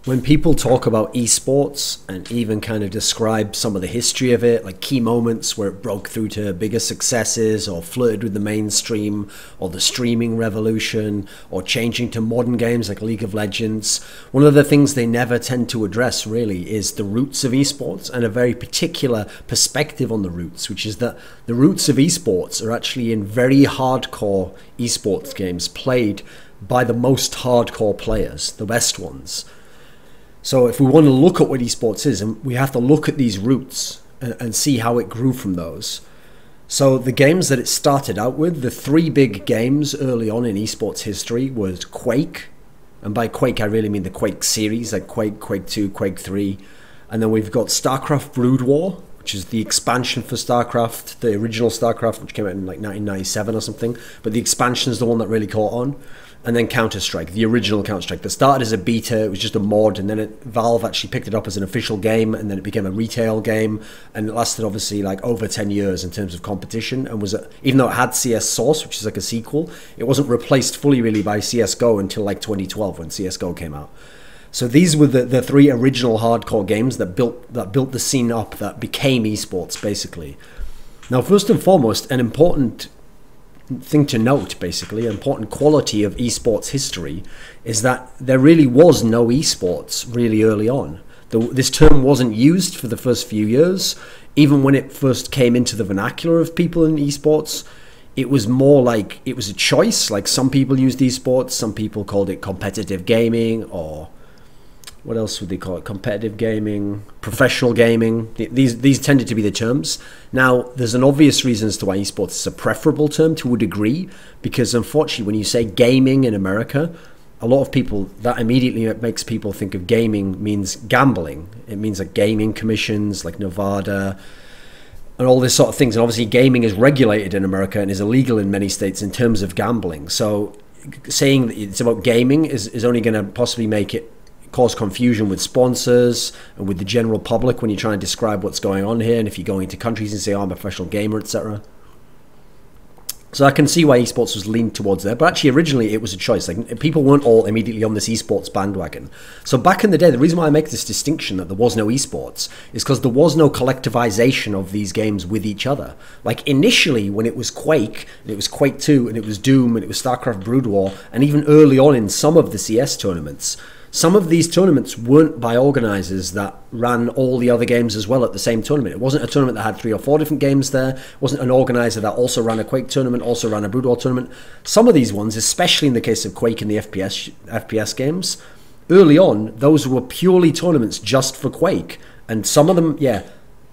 When people talk about esports and even kind of describe some of the history of it, like key moments where it broke through to bigger successes or flirted with the mainstream or the streaming revolution or changing to modern games like League of Legends, one of the things they never tend to address really is the roots of esports and a very particular perspective on the roots, which is that the roots of esports are actually in very hardcore esports games played by the most hardcore players, the best ones. So if we want to look at what esports is, and we have to look at these roots and see how it grew from those. So the games that it started out with, the three big games early on in esports history was Quake. And by Quake, I really mean the Quake series, like Quake, Quake 2, Quake 3. And then we've got StarCraft Brood War, which is the expansion for StarCraft, the original StarCraft, which came out in like 1997 or something. But the expansion is the one that really caught on. And then Counter-Strike, the original Counter-Strike that started as a beta, it was just a mod, and then Valve actually picked it up as an official game, and then it became a retail game, and it lasted obviously like over 10 years in terms of competition, and was even though it had CS Source, which is like a sequel, it wasn't replaced fully really by CSGO until like 2012 when CSGO came out. So these were the three original hardcore games that built the scene up, that became esports basically. Now, first and foremost, an important thing to note, basically, an important quality of esports history is that there really was no esports really early on. This term wasn't used for the first few years. Even when it first came into the vernacular of people in esports, it was more like it was a choice. Like some people used esports, some people called it competitive gaming, or what else would they call it? Competitive gaming, professional gaming. These tended to be the terms. Now, there's an obvious reason as to why esports is a preferable term to a degree, because unfortunately, when you say gaming in America, a lot of people, that immediately makes people think of gaming means gambling. It means like gaming commissions, like Nevada, and all this sort of things. And obviously, gaming is regulated in America and is illegal in many states in terms of gambling. So saying that it's about gaming is only going to possibly make it cause confusion with sponsors and with the general public when you try and describe what's going on here, and if you go into countries and say, oh, I'm a professional gamer, etc. So I can see why esports was leaned towards there, but actually originally it was a choice. Like, people weren't all immediately on this esports bandwagon. So back in the day, the reason why I make this distinction that there was no esports is because there was no collectivization of these games with each other. Like initially when it was Quake, and it was Quake 2, and it was Doom, and it was StarCraft Brood War, and even early on in some of the CS tournaments, some of these tournaments weren't by organizers that ran all the other games as well at the same tournament. It wasn't a tournament that had 3 or 4 different games there. It wasn't an organizer that also ran a Quake tournament, also ran a Brood War tournament. Some of these ones, especially in the case of Quake and the FPS games, early on, those were purely tournaments just for Quake. And some of them, yeah,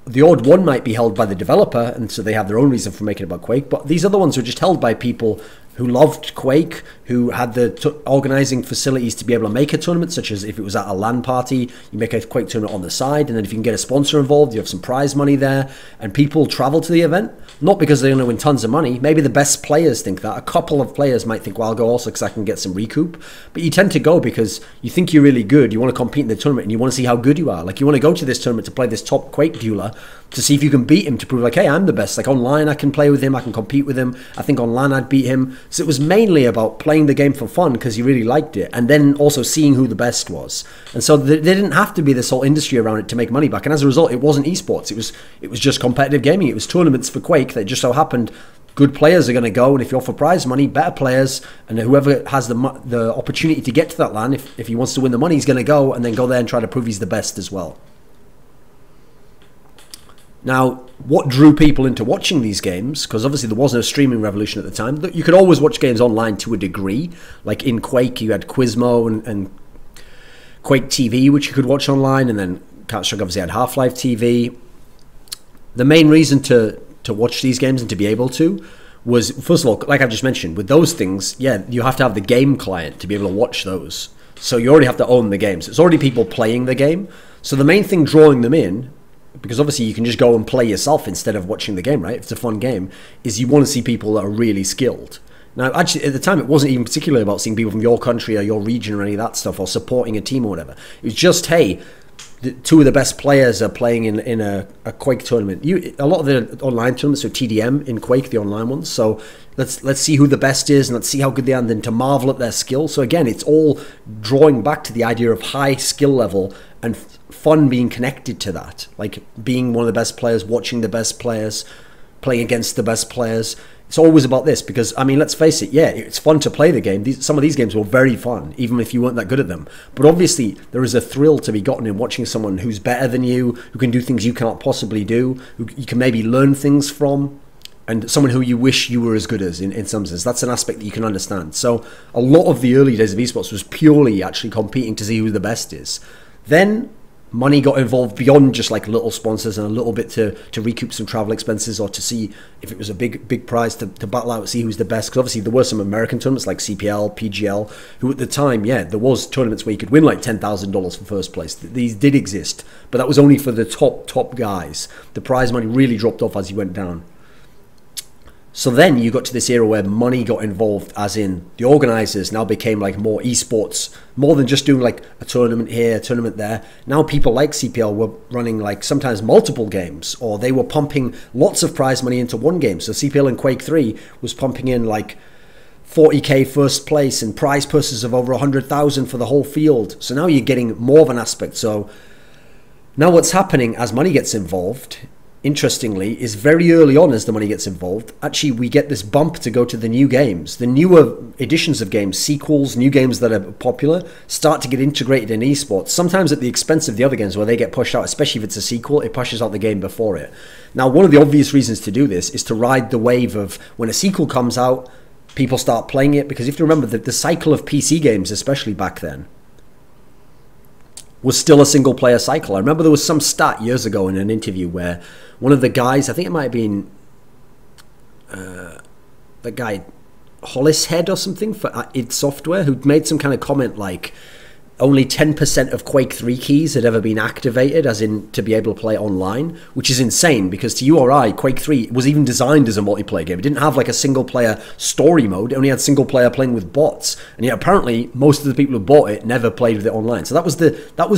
the odd one might be held by the developer, and so they have their own reason for making it about Quake, but these other ones were just held by people who loved Quake, who had the organizing facilities to be able to make a tournament, such as if it was at a LAN party, you make a Quake tournament on the side, and then if you can get a sponsor involved, you have some prize money there, and people travel to the event, not because they're going to win tons of money. Maybe the best players think that. A couple of players might think, well, I'll go also because I can get some recoup, but you tend to go because you think you're really good, you want to compete in the tournament, and you want to see how good you are. Like, you want to go to this tournament to play this top Quake dealer, to see if you can beat him, to prove like, hey, I'm the best. Like online, I can play with him, I can compete with him. I think on LAN, I'd beat him. So it was mainly about playing the game for fun because you really liked it, and then also seeing who the best was. And so there didn't have to be this whole industry around it to make money back. And as a result, it wasn't esports. It was just competitive gaming. It was tournaments for Quake that just so happened good players are going to go, and if you offer prize money, better players, and whoever has the opportunity to get to that LAN, if he wants to win the money, he's going to go and then go there and try to prove he's the best as well. Now, what drew people into watching these games, because obviously there was no streaming revolution at the time, you could always watch games online to a degree. Like in Quake, you had Quizmo and Quake TV, which you could watch online, and then Counter-Strike obviously had Half-Life TV. The main reason to watch these games and to be able to was, first of all, like I've just mentioned, with those things, yeah, you have to have the game client to be able to watch those. So you already have to own the games. It's already people playing the game. So the main thing drawing them in, because obviously you can just go and play yourself instead of watching the game, right? If it's a fun game, is you want to see people that are really skilled. Now, actually, at the time, it wasn't even particularly about seeing people from your country or your region or any of that stuff, or supporting a team or whatever. It was just, hey, two of the best players are playing in a Quake tournament. A lot of the online tournaments are TDM in Quake, the online ones. So let's see who the best is, and let's see how good they are, and then to marvel at their skill. So again, it's all drawing back to the idea of high skill level and fun being connected to that, like being one of the best players, watching the best players, playing against the best players. It's always about this because, I mean, let's face it, yeah, it's fun to play the game. Some of these games were very fun, even if you weren't that good at them. But obviously, there is a thrill to be gotten in watching someone who's better than you, who can do things you can't possibly do, who you can maybe learn things from, and someone who you wish you were as good as in some sense. That's an aspect that you can understand. So a lot of the early days of esports was purely actually competing to see who the best is. Then money got involved beyond just like little sponsors and a little bit to recoup some travel expenses, or to see if it was a big prize to battle out, see who's the best. Because obviously there were some American tournaments like CPL, PGL, who at the time, yeah, there was tournaments where you could win like $10,000 for first place. These did exist, but that was only for the top guys. The prize money really dropped off as you went down. So then you got to this era where money got involved, as in the organizers now became like more esports, more than just doing like a tournament here, a tournament there. Now people like CPL were running like sometimes multiple games, or they were pumping lots of prize money into one game. So CPL in Quake 3 was pumping in like 40k first place and prize purses of over 100,000 for the whole field. So now you're getting more of an aspect. So now what's happening as money gets involved, interestingly, is very early on as the money gets involved, actually we get this bump to go to the new games. The newer editions of games, sequels, new games that are popular, start to get integrated in esports, sometimes at the expense of the other games where they get pushed out, especially if it's a sequel, it pushes out the game before it. Now, one of the obvious reasons to do this is to ride the wave of when a sequel comes out, people start playing it, because if you remember the cycle of PC games, especially back then, was still a single player cycle. I remember there was some stat years ago in an interview where one of the guys, I think it might have been the guy Hollishead or something for id Software, who made some kind of comment like only 10% of Quake 3 keys had ever been activated, as in to be able to play online, which is insane because to you or I, Quake 3 was even designed as a multiplayer game. It didn't have like a single player story mode. It only had single player playing with bots. And yet apparently most of the people who bought it never played with it online. So that was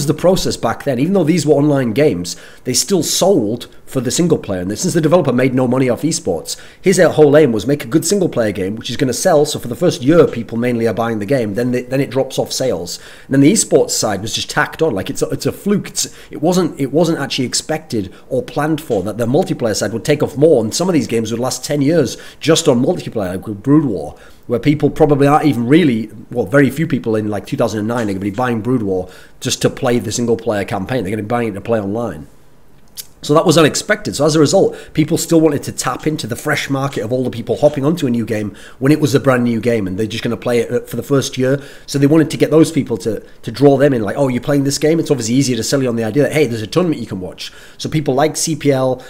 the process back then. Even though these were online games, they still sold for the single player. And since the developer made no money off esports, his whole aim was make a good single player game, which is going to sell. So for the first year, people mainly are buying the game. Then it drops off sales. And then the esports side was just tacked on. Like it's a fluke. It wasn't actually expected or planned for that the multiplayer side would take off more. And some of these games would last 10 years just on multiplayer, like with Brood War, where people probably aren't even really, well, very few people in like 2009 are going to be buying Brood War just to play the single player campaign. They're going to be buying it to play online. So that was unexpected. So as a result, people still wanted to tap into the fresh market of all the people hopping onto a new game when it was a brand new game and they're just going to play it for the first year. So they wanted to get those people to draw them in, like, oh, you're playing this game? It's obviously easier to sell you on the idea that, hey, there's a tournament you can watch. So people like CPL,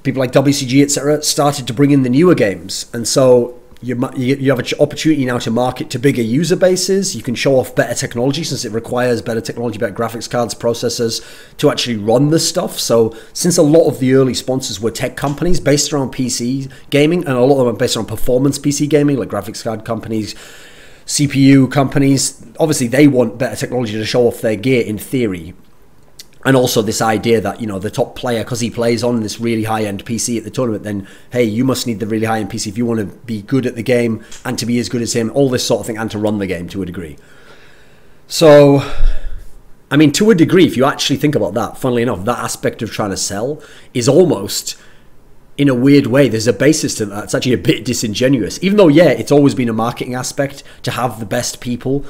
people like WCG, etc., started to bring in the newer games. And so you have an opportunity now to market to bigger user bases. You can show off better technology since it requires better technology, better graphics cards, processors to actually run the stuff. So since a lot of the early sponsors were tech companies based around PC gaming, and a lot of them are based on performance PC gaming, like graphics card companies, CPU companies, obviously they want better technology to show off their gear in theory. And also this idea that, you know, the top player, because he plays on this really high-end PC at the tournament, then, hey, you must need the really high-end PC if you want to be good at the game and to be as good as him, all this sort of thing, and to run the game to a degree. So, I mean, to a degree, if you actually think about that, funnily enough, that aspect of trying to sell is almost, in a weird way, there's a basis to that. It's actually a bit disingenuous. Even though, yeah, it's always been a marketing aspect to have the best people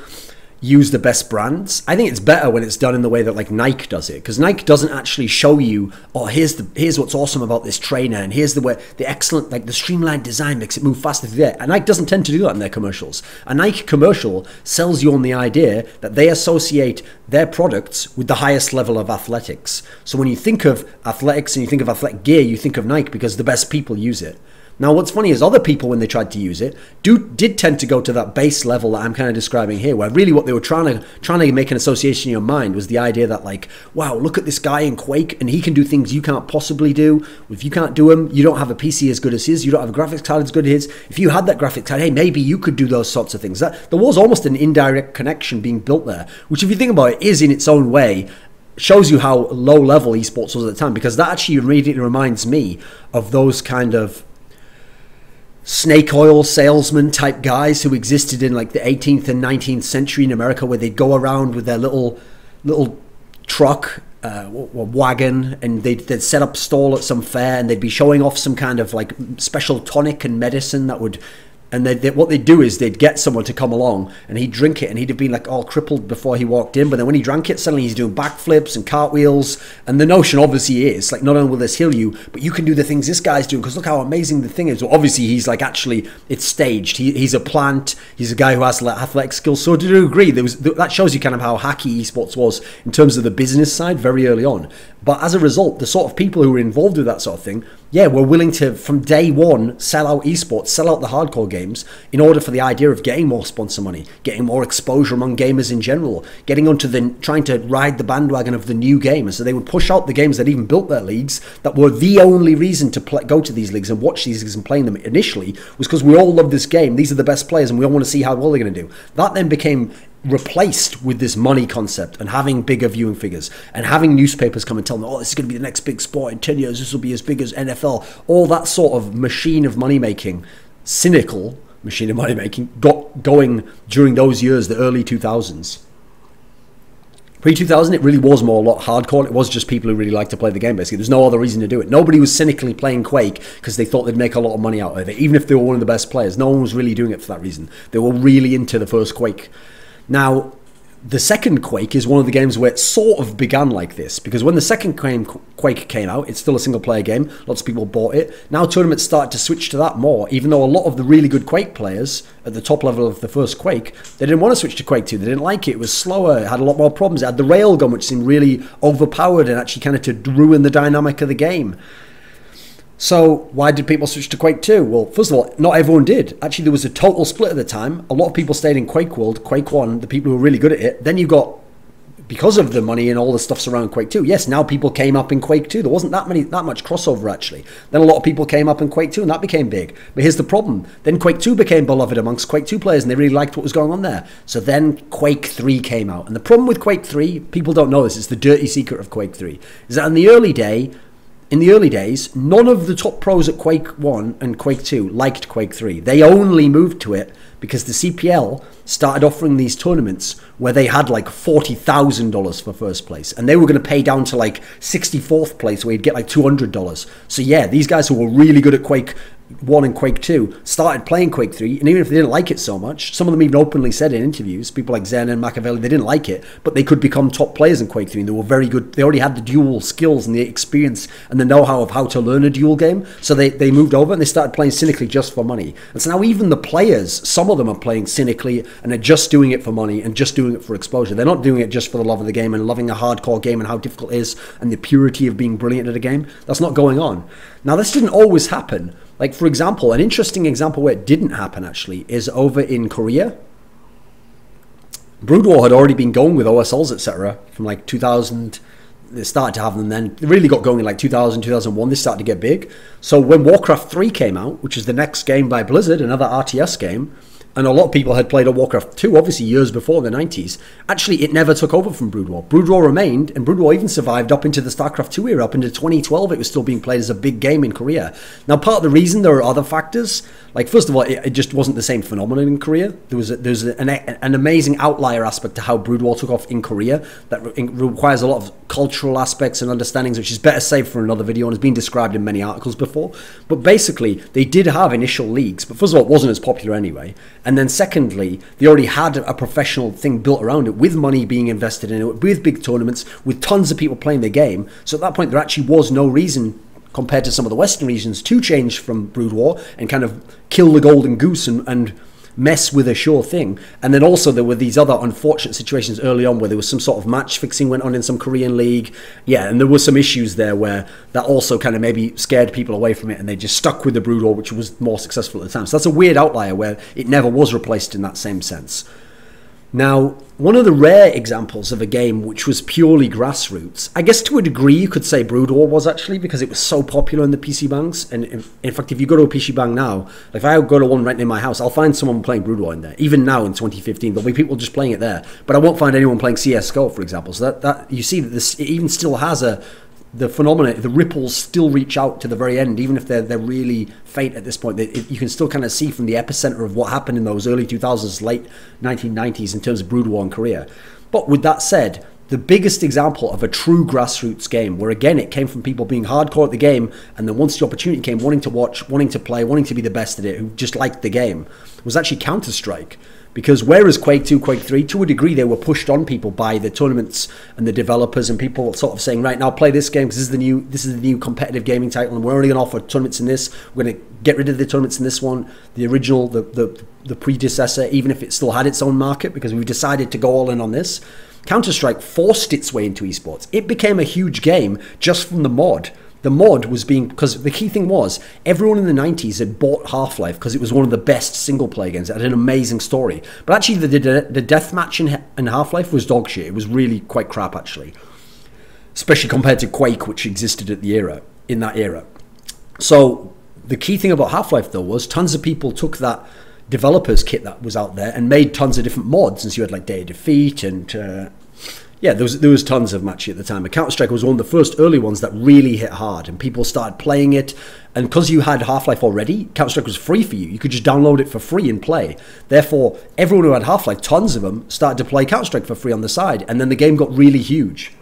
use the best brands. I think it's better when it's done in the way that like Nike does it, because Nike doesn't actually show you, oh, here's what's awesome about this trainer, and here's the excellent, like the streamlined design makes it move faster through there. And Nike doesn't tend to do that in their commercials. A Nike commercial sells you on the idea that they associate their products with the highest level of athletics. So when you think of athletics and you think of athletic gear, you think of Nike because the best people use it. Now, what's funny is other people, when they tried to use it, did tend to go to that base level that I'm kind of describing here, where really what they were trying to make an association in your mind was the idea that, like, wow, look at this guy in Quake, and he can do things you can't possibly do. If you can't do them, you don't have a PC as good as his, you don't have a graphics card as good as his. If you had that graphics card, hey, maybe you could do those sorts of things. There was almost an indirect connection being built there, which, if you think about it, is in its own way shows you how low level esports was at the time, because that actually immediately reminds me of those kind of snake oil salesman type guys who existed in like the 18th and 19th century in America, where they'd go around with their little truck or wagon, and they'd set up stall at some fair, and they'd be showing off some kind of like special tonic and medicine that would, and what they'd do is they'd get someone to come along and he'd drink it, and he'd have been like all crippled before he walked in, but then when he drank it, suddenly he's doing backflips and cartwheels. And the notion obviously is like, not only will this heal you, but you can do the things this guy's doing, because look how amazing the thing is. Well, obviously he's like, actually it's staged. He's a plant, he's a guy who has athletic skills. So to agree, that shows you kind of how hacky esports was in terms of the business side very early on. But as a result, the sort of people who were involved with that sort of thing, yeah, were willing to, from day one, sell out esports, sell out the hardcore games, in order for the idea of getting more sponsor money, getting more exposure among gamers in general, getting onto trying to ride the bandwagon of the new game. And so they would push out the games that even built their leagues, that were the only reason to go to these leagues and watch these leagues and playing them initially, was because we all love this game, these are the best players, and we all want to see how well they're going to do. That then became replaced with this money concept, and having bigger viewing figures, and having newspapers come and tell them, oh, this is going to be the next big sport in 10 years, this will be as big as NFL. All that sort of machine of money making, cynical machine of money making, got going during those years, the early 2000s. Pre-2000, it really was more a lot hardcore. It was just people who really liked to play the game, basically. There's no other reason to do it. Nobody was cynically playing Quake because they thought they'd make a lot of money out of it, even if they were one of the best players. No one was really doing it for that reason. They were really into the first Quake. Now, the second Quake is one of the games where it sort of began like this, because when the second Quake came out, it's still a single player game, lots of people bought it. Now tournaments started to switch to that more, even though a lot of the really good Quake players at the top level of the first Quake, they didn't want to switch to Quake 2, they didn't like it, it was slower, it had a lot more problems, it had the railgun, which seemed really overpowered and actually kind of to ruin the dynamic of the game. So why did people switch to Quake 2? Well, first of all, not everyone did. Actually, there was a total split at the time. A lot of people stayed in Quake World, Quake 1, the people who were really good at it. Then you got, because of the money and all the stuff surrounding Quake 2, yes, now people came up in Quake 2. There wasn't that much crossover, actually. Then a lot of people came up in Quake 2, and that became big. But here's the problem. Then Quake 2 became beloved amongst Quake 2 players, and they really liked what was going on there. So then Quake 3 came out. And the problem with Quake 3, people don't know this, it's the dirty secret of Quake 3, is that in the early days, none of the top pros at Quake 1 and Quake 2 liked Quake 3. They only moved to it because the CPL started offering these tournaments where they had like $40,000 for first place, and they were going to pay down to like 64th place where you'd get like $200. So yeah, these guys who were really good at Quake 1 and Quake 2 started playing Quake 3, and even if they didn't like it so much, some of them even openly said in interviews, people like Zen and Machiavelli, they didn't like it, but they could become top players in Quake 3, and they were very good. They already had the dual skills and the experience and the know-how of how to learn a dual game, so they moved over and they started playing cynically just for money. And so now even the players, some of them are playing cynically and are just doing it for money and just doing it for exposure. They're not doing it just for the love of the game and loving a hardcore game and how difficult it is and the purity of being brilliant at a game. That's not going on. Now, this didn't always happen. Like, for example, an interesting example where it didn't happen, actually, is over in Korea. Brood War had already been going with OSLs, etc. from like 2000. They started to have them then. They really got going in like 2000, 2001. They started to get big. So when Warcraft 3 came out, which is the next game by Blizzard, another RTS game, and a lot of people had played a Warcraft 2, obviously years before in the 90s. Actually, it never took over from Brood War. Brood War remained, and Brood War even survived up into the StarCraft 2 era. Up into 2012, it was still being played as a big game in Korea. Now, part of the reason, there are other factors. Like, first of all, it just wasn't the same phenomenon in Korea. There's an amazing outlier aspect to how Brood War took off in Korea that requires a lot of cultural aspects and understandings, which is better saved for another video and has been described in many articles before. But basically, they did have initial leagues, but first of all, it wasn't as popular anyway. And then secondly, they already had a professional thing built around it, with money being invested in it, with big tournaments, with tons of people playing the game. So at that point, there actually was no reason, compared to some of the Western regions, to change from Brood War and kind of kill the golden goose and mess with a sure thing. And then also there were these other unfortunate situations early on where there was some sort of match fixing went on in some Korean league. Yeah, and there were some issues there where that also kind of maybe scared people away from it, and they just stuck with the Brood War, which was more successful at the time. So that's a weird outlier where it never was replaced in that same sense. Now, one of the rare examples of a game which was purely grassroots, I guess to a degree you could say Brood War was actually, because it was so popular in the PC bangs. And in fact, if you go to a PC bang now, like if I go to one right near my house, I'll find someone playing Brood War in there. Even now in 2015, there'll be people just playing it there. But I won't find anyone playing CSGO, for example. So that you see that this, it even still has the phenomena, the ripples still reach out to the very end, even if they're really faint at this point. You can still kind of see from the epicenter of what happened in those early 2000s, late 1990s in terms of Brood War in Korea. But with that said, the biggest example of a true grassroots game, where again it came from people being hardcore at the game, and then once the opportunity came, wanting to watch, wanting to play, wanting to be the best at it, who just liked the game, was actually Counter-Strike. Because whereas Quake 2, Quake 3, to a degree, they were pushed on people by the tournaments and the developers and people sort of saying, right, now play this game because this is the new competitive gaming title, and we're only going to offer tournaments in this. We're going to get rid of the tournaments in this one, the original, the predecessor, even if it still had its own market, because we've decided to go all in on this. Counter-Strike forced its way into esports. It became a huge game just from the mod. The mod was because the key thing was, everyone in the 90s had bought Half-Life because it was one of the best single-player games. It had an amazing story. But actually, the deathmatch in Half-Life was dog shit. It was really quite crap, actually. Especially compared to Quake, which existed in that era. So the key thing about Half-Life, though, was tons of people took that developers kit that was out there and made tons of different mods. And so you had like Day of Defeat and... yeah, there was tons of matches at the time. But Counter-Strike was one of the first early ones that really hit hard, and people started playing it. And because you had Half-Life already, Counter-Strike was free for you. You could just download it for free and play. Therefore, everyone who had Half-Life, tons of them, started to play Counter-Strike for free on the side. And then the game got really huge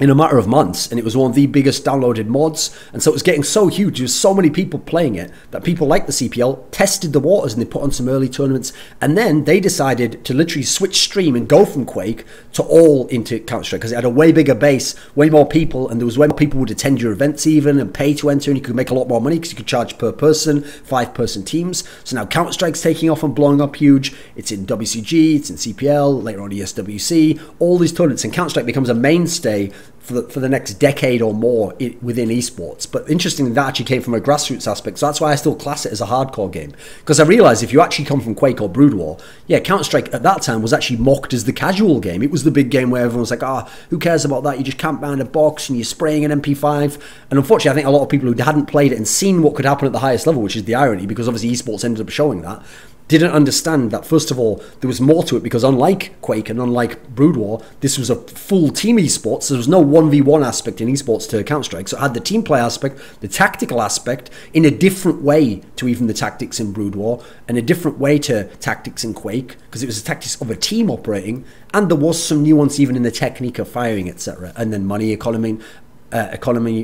in a matter of months, and it was one of the biggest downloaded mods. And so it was getting so huge, there was so many people playing it, that people like the CPL tested the waters, and they put on some early tournaments, and then they decided to literally switch stream and go from Quake to all into Counter-Strike, because it had a way bigger base, way more people, and there was way more people would attend your events even and pay to enter, and you could make a lot more money because you could charge per person, 5-person teams. So now Counter-Strike's taking off and blowing up huge. It's in WCG, it's in CPL, later on ESWC, all these tournaments, and Counter-Strike becomes a mainstay for the next decade or more within esports. But interestingly, that actually came from a grassroots aspect, so that's why I still class it as a hardcore game. Because I realised if you actually come from Quake or Brood War, yeah, Counter-Strike at that time was actually mocked as the casual game. It was the big game where everyone was like, who cares about that? You just camp behind a box and you're spraying an MP5. And unfortunately, I think a lot of people who hadn't played it and seen what could happen at the highest level, which is the irony, because obviously esports ended up showing that, didn't understand that, first of all, there was more to it, because unlike Quake and unlike Brood War, this was a full team esports. So there was no 1v1 aspect in esports to Counter-Strike. So it had the team play aspect, the tactical aspect, in a different way to even the tactics in Brood War, and a different way to tactics in Quake, because it was the tactics of a team operating, and there was some nuance even in the technique of firing, etc. And then money economy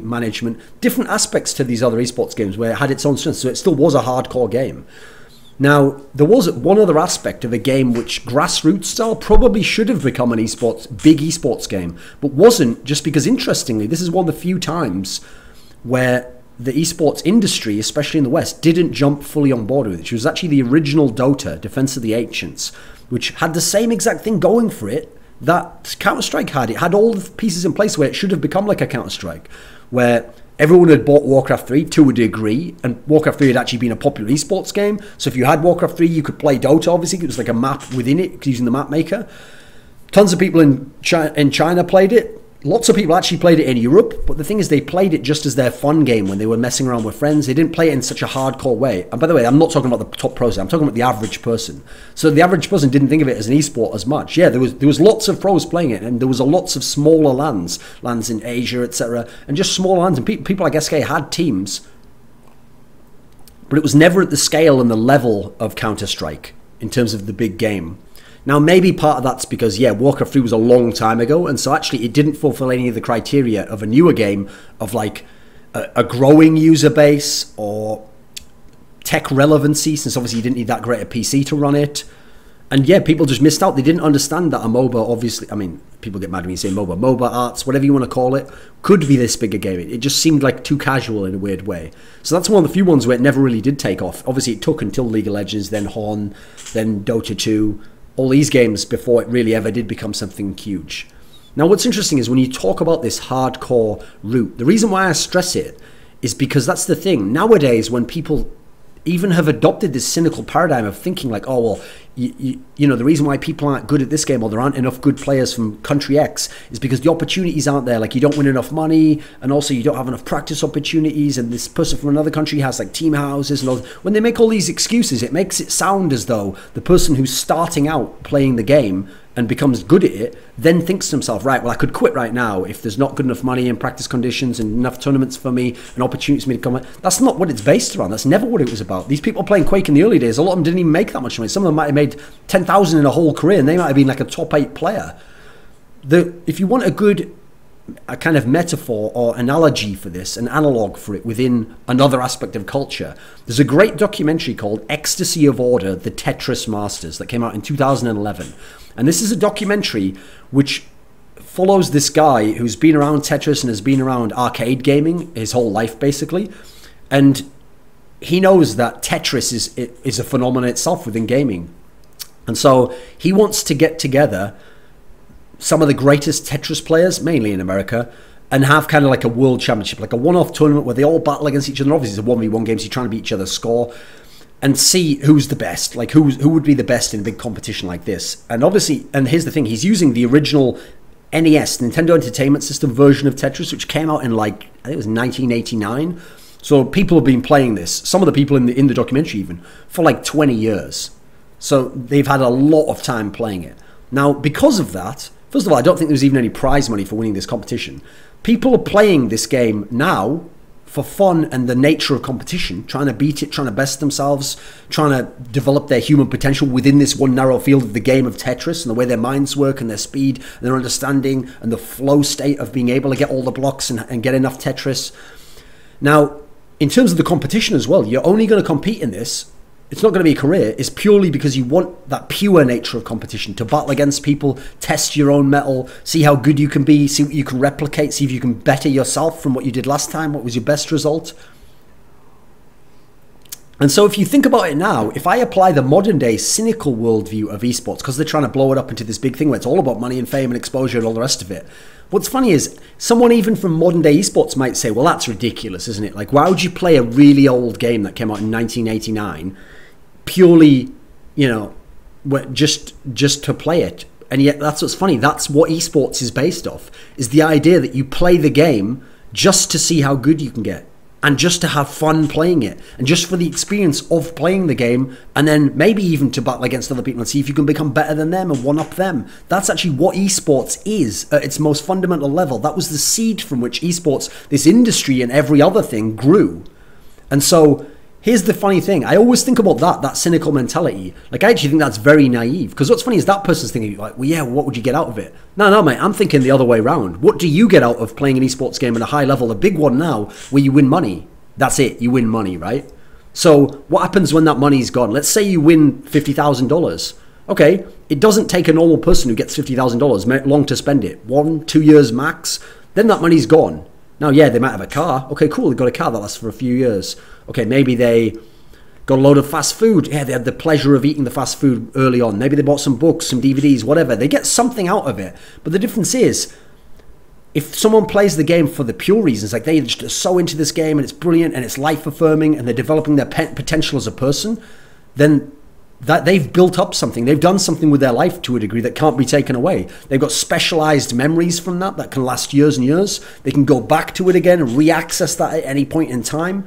management, different aspects to these other esports games where it had its own strengths. So it still was a hardcore game. Now, there was one other aspect of a game which grassroots style probably should have become an big esports game, but wasn't, just because, interestingly, this is one of the few times where the esports industry, especially in the West, didn't jump fully on board with it. Which was actually the original Dota, Defense of the Ancients, which had the same exact thing going for it that Counter-Strike had. It had all the pieces in place where it should have become like a Counter-Strike, where everyone had bought Warcraft 3 to a degree, and Warcraft 3 had actually been a popular esports game. So if you had Warcraft 3, you could play Dota, obviously. It was like a map within it, using the map maker. Tons of people in China played it. Lots of people actually played it in Europe, but the thing is, they played it just as their fun game when they were messing around with friends. They didn't play it in such a hardcore way. And by the way, I'm not talking about the top pros, I'm talking about the average person. So the average person didn't think of it as an esport as much. Yeah, there was lots of pros playing it, and there was lots of smaller lands in Asia, etc., and just smaller lands. And people like SK had teams, but it was never at the scale and the level of Counter-Strike in terms of the big game. Now, maybe part of that's because, yeah, Warcraft 3 was a long time ago, and so actually it didn't fulfill any of the criteria of a newer game of like a growing user base or tech relevancy, since obviously you didn't need that great a PC to run it. And yeah, people just missed out. They didn't understand that a MOBA, obviously, I mean, people get mad when you say MOBA. MOBA arts, whatever you want to call it, could be this big a game. It just seemed like too casual in a weird way. So that's one of the few ones where it never really did take off. Obviously, it took until League of Legends, then Horn, then Dota 2, all these games before it really ever did become something huge. Now, what's interesting is when you talk about this hardcore route, the reason why I stress it is because that's the thing. Nowadays, when people even have adopted this cynical paradigm of thinking like, oh, well, you know, the reason why people aren't good at this game, or there aren't enough good players from country X, is because the opportunities aren't there. Like, you don't win enough money, and also you don't have enough practice opportunities, and this person from another country has like team houses and all. When they make all these excuses, it makes it sound as though the person who's starting out playing the game and becomes good at it then thinks to himself, right, well, I could quit right now if there's not good enough money and practice conditions and enough tournaments for me and opportunities for me to come. That's not what it's based around. That's never what it was about. These people playing Quake in the early days, a lot of them didn't even make that much money. Some of them might have made 10,000 in a whole career, and they might have been like a top 8 player. If you want a kind of metaphor or analogy for this, an analog for it within another aspect of culture, there's a great documentary called Ecstasy of Order, The Tetris Masters, that came out in 2011. And this is a documentary which follows this guy who's been around Tetris and has been around arcade gaming his whole life, basically. And he knows that Tetris is a phenomenon itself within gaming. And so he wants to get together some of the greatest Tetris players, mainly in America, and have kind of like a world championship, like a one-off tournament where they all battle against each other. Obviously, it's a 1v1 game, so you're trying to beat each other's score, and see who's the best, like who would be the best in a big competition like this. And obviously, and here's the thing, he's using the original NES, Nintendo Entertainment System version of Tetris, which came out in like, I think it was 1989. So people have been playing this, some of the people in the documentary even, for like 20 years. So they've had a lot of time playing it. Now, because of that, first of all, I don't think there's even any prize money for winning this competition. People are playing this game now for fun and the nature of competition, trying to beat it, trying to best themselves, trying to develop their human potential within this one narrow field of the game of Tetris, and the way their minds work and their speed and their understanding and the flow state of being able to get all the blocks and get enough Tetris. Now, in terms of the competition as well, you're only going to compete in this, it's not going to be a career, it's purely because you want that pure nature of competition, to battle against people, test your own mettle, see how good you can be, see what you can replicate, see if you can better yourself from what you did last time, what was your best result. And so if you think about it now, if I apply the modern day cynical worldview of esports, because they're trying to blow it up into this big thing where it's all about money and fame and exposure and all the rest of it, what's funny is someone even from modern day esports might say, well, that's ridiculous, isn't it? Like, why would you play a really old game that came out in 1989 purely, you know, just to play it? And yet that's what's funny. That's what esports is based off, is the idea that you play the game just to see how good you can get, and just to have fun playing it, and just for the experience of playing the game, and then maybe even to battle against other people and see if you can become better than them and one-up them. That's actually what esports is at its most fundamental level. That was the seed from which esports, this industry and every other thing, grew. And so here's the funny thing. I always think about that cynical mentality. Like, I actually think that's very naive. Because what's funny is that person's thinking, like, well, yeah, what would you get out of it? No, mate, I'm thinking the other way around. What do you get out of playing an esports game at a high level, a big one now, where you win money? That's it, you win money, right? So what happens when that money's gone? Let's say you win $50,000. Okay, it doesn't take a normal person who gets $50,000 long to spend it. 1-2 years max. Then that money's gone. Now, yeah, they might have a car. Okay, cool, they've got a car that lasts for a few years. Okay, maybe they got a load of fast food. Yeah, they had the pleasure of eating the fast food early on. Maybe they bought some books, some DVDs, whatever. They get something out of it. But the difference is, if someone plays the game for the pure reasons, like they just are so into this game and it's brilliant and it's life-affirming and they're developing their potential as a person, then that they've built up something. They've done something with their life to a degree that can't be taken away. They've got specialized memories from that can last years and years. They can go back to it again and re-access that at any point in time.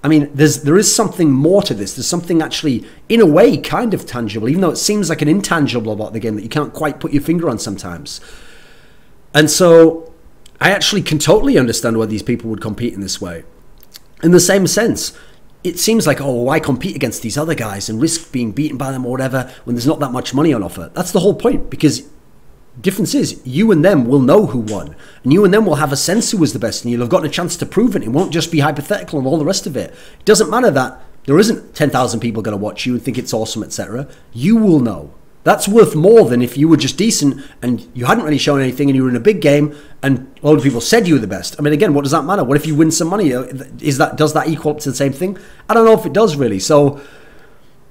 I mean, there is something more to this. There's something actually, in a way, kind of tangible, even though it seems like an intangible about the game that you can't quite put your finger on sometimes. And so I actually can totally understand why these people would compete in this way. In the same sense, it seems like, oh, why compete against these other guys and risk being beaten by them or whatever when there's not that much money on offer? That's the whole point, because difference is you and them will know who won, and you and them will have a sense who was the best, and you'll have gotten a chance to prove it. It won't just be hypothetical and all the rest of it. It doesn't matter that there isn't 10,000 people going to watch you and think it's awesome, etc. You will know. That's worth more than if you were just decent and you hadn't really shown anything and you were in a big game and a lot of people said you were the best. I mean, again, what does that matter? What if you win some money? Does that equal up to the same thing? I don't know if it does really. So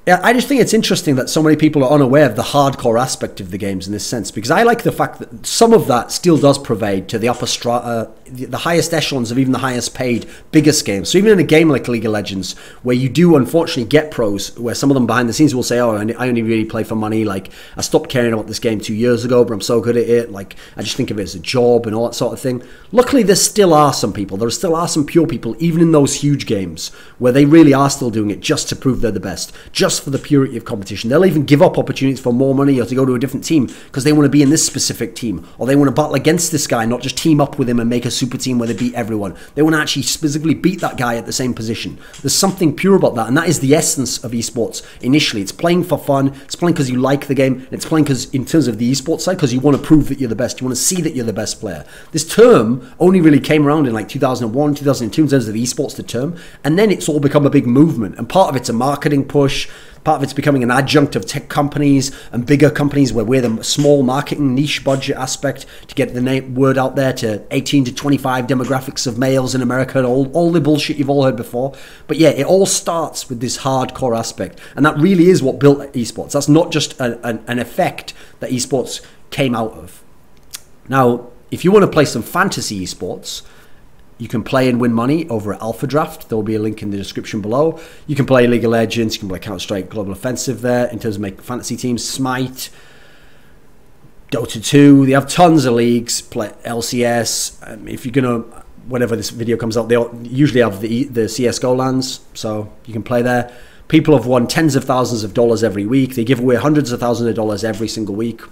yeah, I just think it's interesting that so many people are unaware of the hardcore aspect of the games in this sense, because I like the fact that some of that still does pervade to the upper strata the highest echelons of even the highest paid, biggest games. So even in a game like League of Legends, where you do unfortunately get pros, where some of them behind the scenes will say, oh, I only really play for money. Like, I stopped caring about this game 2 years ago, but I'm so good at it. Like, I just think of it as a job and all that sort of thing. Luckily, there still are some people. There still are some pure people, even in those huge games, where they really are still doing it just to prove they're the best, just for the purity of competition. They'll even give up opportunities for more money or to go to a different team because they want to be in this specific team, or they want to battle against this guy, not just team up with him and make a super team where they beat everyone. They want to actually specifically beat that guy at the same position. There's something pure about that, and that is the essence of esports. Initially, it's playing for fun, it's playing because you like the game, and it's playing because, in terms of the esports side, because you want to prove that you're the best, you want to see that you're the best player. This term only really came around in like 2001, 2002 in terms of esports, the term, and then it's all become a big movement, and part of it's a marketing push. Part of it's becoming an adjunct of tech companies and bigger companies where we're the small marketing niche budget aspect to get the word out there to 18 to 25 demographics of males in America and all the bullshit you've all heard before. But yeah, it all starts with this hardcore aspect. And that really is what built esports. That's not just an effect that esports came out of. Now, if you want to play some fantasy esports, you can play and win money over at Alpha Draft. There will be a link in the description below. You can play League of Legends. You can play Counter-Strike Global Offensive there in terms of making fantasy teams. Smite, Dota 2. They have tons of leagues. Play LCS. If you're going to, whenever this video comes out, they usually have the CSGO lands, so you can play there. People have won tens of thousands of dollars every week. They give away hundreds of thousands of dollars every single week.